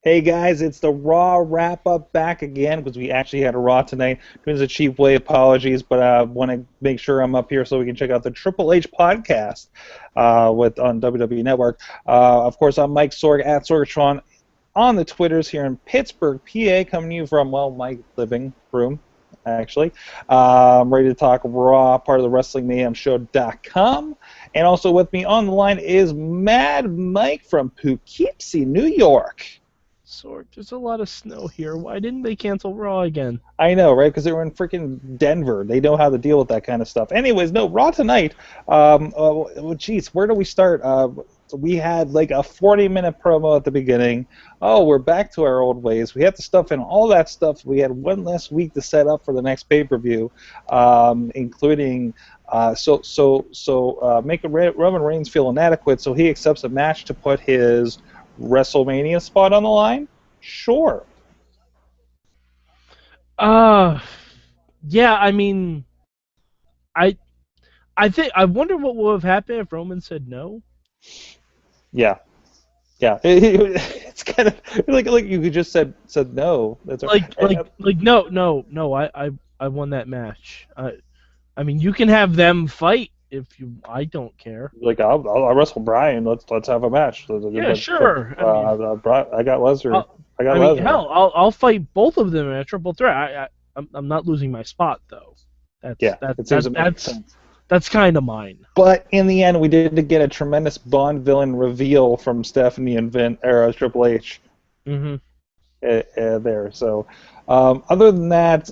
Hey guys, it's the Raw Wrap Up back again because we actually had a Raw tonight. Doing a cheap way, apologies, but I want to make sure I'm up here so we can check out the Triple H podcast with on WWE Network. Of course, I'm Mike Sorg at Sorgatron on the Twitters here in Pittsburgh, PA, coming to you from my living room. Actually, I'm ready to talk Raw, part of the WrestlingMayhemShow.com. And also with me on the line is Mad Mike from Poughkeepsie, New York. Sorg, there's a lot of snow here. Why didn't they cancel Raw again? I know, right? Because they were in freaking Denver. They know how to deal with that kind of stuff. Anyways, no, Raw tonight. Geez, where do we start? We had like a 40-minute promo at the beginning. Oh, we're back to our old ways. We had to stuff in all that stuff. We had one less week to set up for the next pay-per-view, including making Roman Reigns feel inadequate, so he accepts a match to put his WrestleMania spot on the line. Sure. Uh, yeah, I mean, I I wonder what would have happened if Roman said no. Yeah, yeah. It's kind of like you could just said no. That's No, I won that match. I mean, you can have them fight if you. I don't care. like I'll wrestle Bryan. Let's have a match. Yeah, sure. I got Lesnar. I got I mean, Lesnar. hell, I'll fight both of them in a triple threat. I'm not losing my spot though. Yeah, it seems to make sense. That's kind of mine. But in the end, we did get a tremendous Bond villain reveal from Stephanie and Triple H. Mm-hmm. There. So, other than that,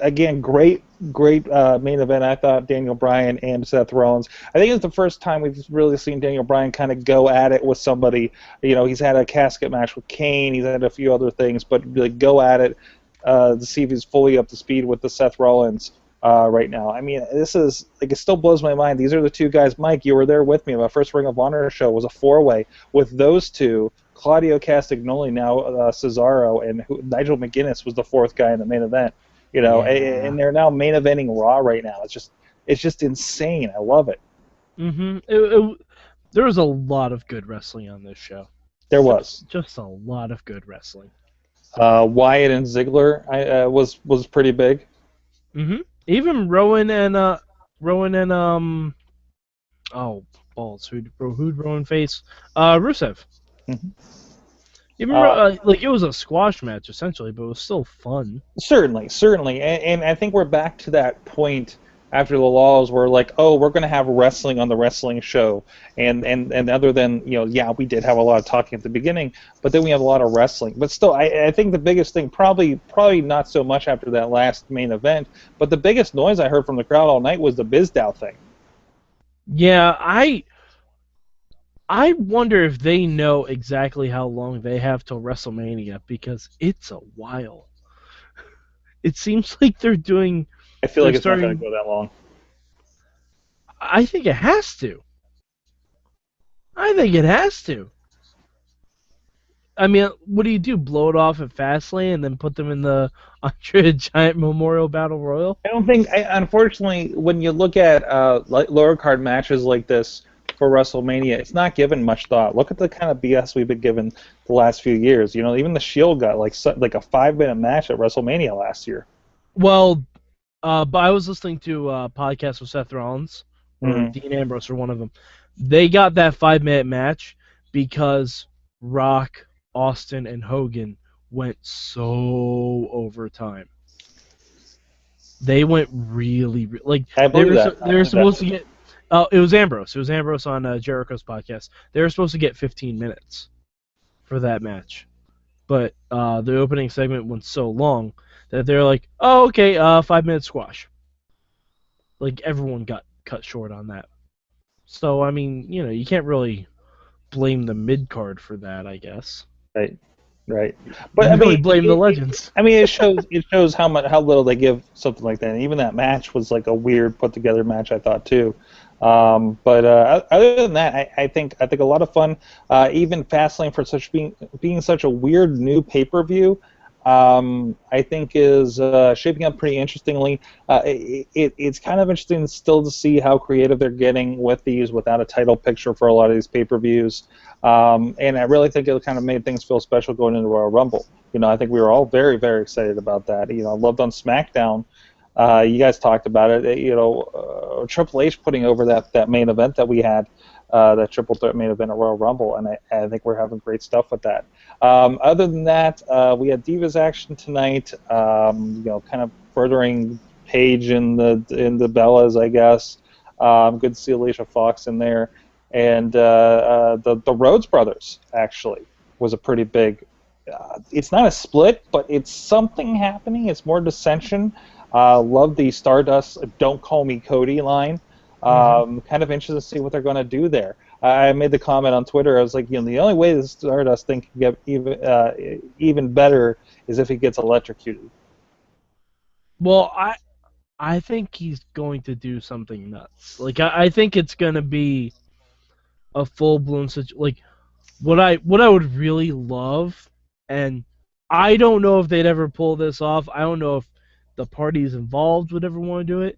again, great main event. I thought Daniel Bryan and Seth Rollins. I think it's the first time we've really seen Daniel Bryan kind of go at it with somebody. You know, he's had a casket match with Kane. He's had a few other things, but really go at it to see if he's fully up to speed with the Seth Rollins. Right now. I mean, this is, like, it still blows my mind. These are the two guys, Mike, you were there with me. My first Ring of Honor show was a four-way with those two, Claudio Castagnoli, now Cesaro, and Nigel McGuinness was the fourth guy in the main event. You know, Yeah. and they're now main eventing Raw right now. It's just insane. I love it. Mm-hmm. There was a lot of good wrestling on this show. There was. Just a lot of good wrestling. Wyatt and Ziggler was pretty big. Mm-hmm. Even Rowan and oh balls, who'd Rowan face? Rusev. Mm-hmm. Even like it was a squash match essentially, but it was still fun. Certainly, and I think we're back to that point after the laws where, like, oh, we're going to have wrestling on the wrestling show, and other than, you know, yeah, we did have a lot of talking at the beginning, but then we have a lot of wrestling. But still, I think the biggest thing, probably not so much after that last main event, but the biggest noise I heard from the crowd all night was the Mizdow thing. Yeah, I wonder if they know exactly how long they have till WrestleMania because it's a while. It seems like they're doing. I feel They're like it's not going starting. to go that long. I think it has to. I think it has to. I mean, what do you do? Blow it off at Fastlane and then put them in the Andre the Giant Memorial Battle Royal? I don't think, unfortunately, when you look at lower card matches like this for WrestleMania, it's not given much thought. Look at the kind of BS we've been given the last few years. You know, even the Shield got like a 5-minute match at WrestleMania last year. Well, but I was listening to a podcast with Seth Rollins, or Mhm. Dean Ambrose, or one of them. They got that 5-minute match because Rock, Austin, and Hogan went so overtime. They went really like I believe that. they were supposed to get. It was Ambrose. It was Ambrose on Jericho's podcast. They were supposed to get 15 minutes for that match, but the opening segment went so long that they're like, "Oh, okay, 5-minute squash." Like everyone got cut short on that. So I mean, you know, you can't really blame the mid card for that, I guess. Right. You But I really mean, blame the legends. it shows how little they give something like that. And even that match was like a weird put together match, I thought too. But other than that, I think a lot of fun. Even Fastlane for being such a weird new pay per view. I think is shaping up pretty interestingly. It's kind of interesting still to see how creative they're getting with these without a title picture for a lot of these pay-per-views. And I really think it kind of made things feel special going into Royal Rumble. I think we were all very, very excited about that. I loved on SmackDown. You guys talked about it. Triple H putting over that main event that we had, that triple threat main event at Royal Rumble, and I think we're having great stuff with that. Other than that, we had Divas action tonight. Kind of furthering Paige in the Bellas, I guess. Good to see Alicia Fox in there, and the Rhodes brothers actually was a pretty big. It's not a split, but it's something happening. It's more dissension. Love the Stardust "Don't Call Me Cody" line. Kind of interested to see what they're going to do there. I made the comment on Twitter. I was like, the only way the Stardust thing can get even better is if he gets electrocuted. Well, I think he's going to do something nuts. Like I think it's going to be a full-blown like what I would really love, and I don't know if they'd ever pull this off. I don't know if the parties involved would ever want to do it.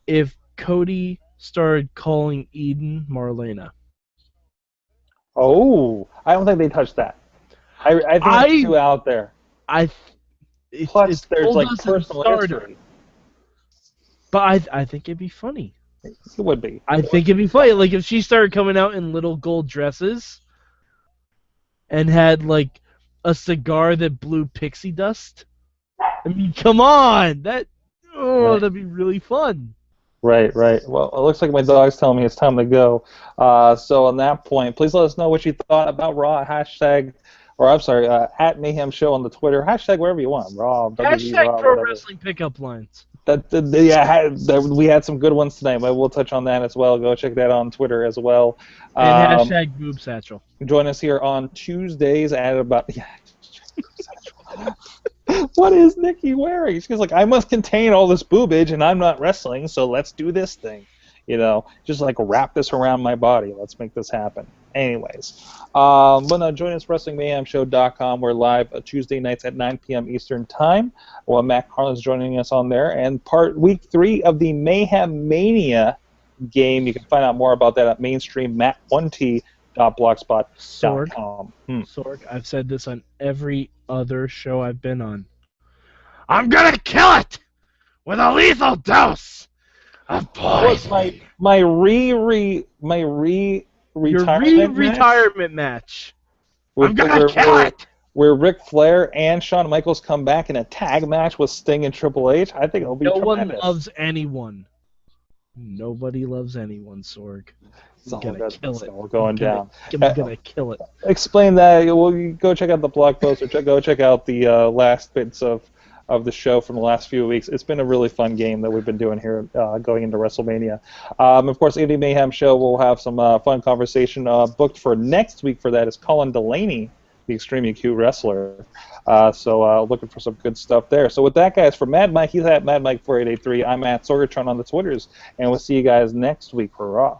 If Cody started calling Eden Marlena. Oh, I don't think they touched that. I think it's too out there. Plus, there's like personal history. But I think it'd be funny. It would be. I think it'd be funny. Like if she started coming out in little gold dresses and had like a cigar that blew pixie dust. I mean, come on! That'd be really fun. Right. Well, it looks like my dog's telling me it's time to go. So on that point, please let us know what you thought about Raw. At Mayhem Show on the Twitter. Hashtag wherever you want. Raw. Hashtag Raw, Pro whatever. Wrestling Pickup Lines. We had some good ones tonight, but we'll touch on that as well. Go check that on Twitter as well. And hashtag Boob Satchel. Join us here on Tuesdays at about... What is Nikki wearing? She's like, I must contain all this boobage, and I'm not wrestling, so let's do this thing. Just like wrap this around my body. Let's make this happen. Anyways, but no, join us, WrestlingMayhemShow.com. We're live Tuesday nights at 9 p.m. Eastern Time. Well, Matt Carlin's joining us on there. And week 3 of the Mayhem Mania game. You can find out more about that at mainstream.1t.blogspot.com. Sorg, I've said this on every other show I've been on. I'm gonna kill it with a lethal dose of poison. My retirement match. I'm gonna kill it. Where Ric Flair and Shawn Michaels come back in a tag match with Sting and Triple H. I think it'll be tremendous. No one loves anyone. Nobody loves anyone, Sorg. I'm gonna kill it. We're going down. I'm gonna kill it. Explain that. Well, you go check out the blog post, or go check out the last bits of the show from the last few weeks. It's been a really fun game that we've been doing here going into WrestleMania. Of course, Indie Mayhem Show will have some fun conversation booked for next week. For that is Colin Delaney, the extremely cute wrestler. So looking for some good stuff there. So with that, guys, for Mad Mike, he's at Mad Mike 4883. I'm at Sorgatron on the Twitters, and we'll see you guys next week for Raw.